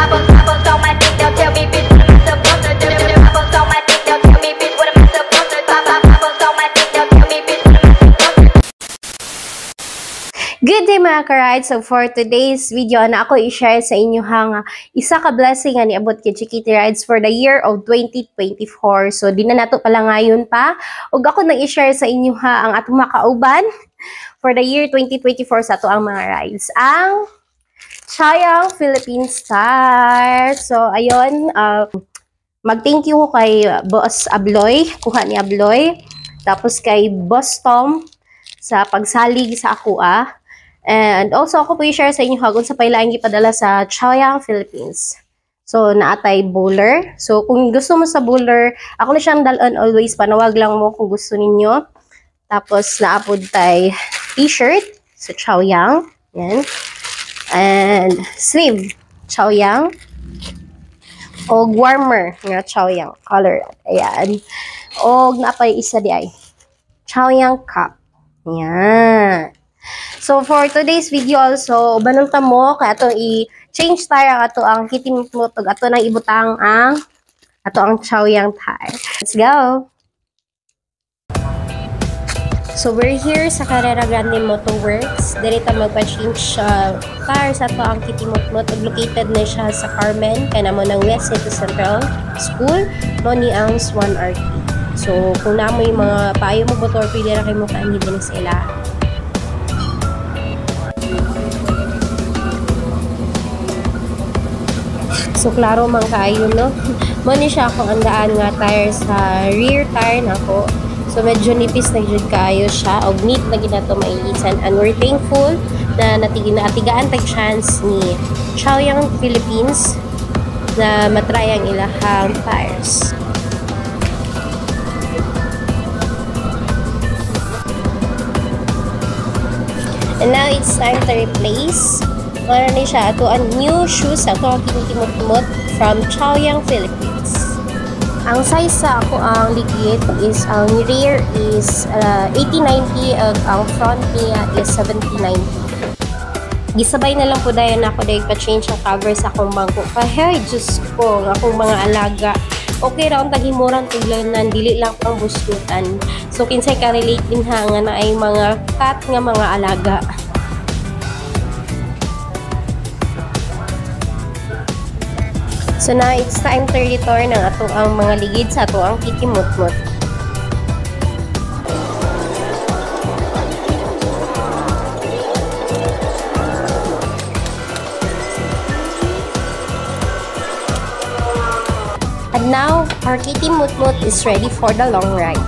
Bubbles on my dick, they'll tell me, bitch, what am I supposed to do? Bubbles on my dick, they'll tell me, bitch, what am I supposed to do? Bubbles on my dick, they'll tell me, bitch, what am I supposed to do? Good day mga ka-ride! So for today's video na ako i-share sa inyo hang isa ka blessing nga niabot kay Chiquitty Rides for the year of 2024. So di na nato pala ngayon pa. Ug ako nang i-share sa inyo ang atong makauban for the year 2024 sa ato ang mga rides. Ang Chaoyang Philippine Star. So ayun, mag-thank you ko kay Boss Abloy, kuha ni Abloy. Tapos kay Boss Tom sa pagsalig sa ako And also ako po i-share sa inyo kung sa pailaing ipadala sa Chaoyang Philippines. So naatay bowler. So kung gusto mo sa bowler, ako na siyang dalon always, panawag lang mo kung gusto ninyo. Tapos naapod tay t-shirt sa Chaoyang. Yan. And sleeve Chaoyang. O warmer nga Chaoyang color. Ayan. O naapay isa di ay Chaoyang cup. Yan. So for today's video also, banunta mo kay atong i-change tire ang ato ang kitimot ug ato nang ibutang ang ato ang Chaoyang tire. Let's go. So we're here sa Carrera Grande Motor Works. Diri ta magpa-change tire sa ato ang kitimot ug located na siya sa Carmen kay namo ng West City Central School mo ni ang Swan RT. So kung namoy mga payo mo motor pwede ra kay mo kaanhi din sa ila. So, klaro man kaayo, no? Muna siya akong andaan nga tire sa rear tire na ako. So, medyo nipis na jud kaayo siya. O, neat na ginato mailisan. And we're thankful na natigaan tag chance ni Chaoyang Philippines na matry ang ilahang tires. And now, it's time to replace ano ni siya, ato ang new shoes, ato ang kinutimot-timot from Chaoyang Philippines. Ang size sa ako ang ligid is, ang rear is 80-90 at ang front niya is 70-90. Gisabay na lang po dahil ako dahil pa-change ang cover sa akong bangko. Kaya, Diyos ko, akong mga alaga. Okay ra ang taghimuran tuglanan, dili lang pang buskutan. So, kinsay ka-relate din ha nga na ay mga cat nga mga alaga. So now, it's time to return ng ato ang mga ligid sa ato ang kitimot-mot. And now, our kitimot-mot is ready for the long ride.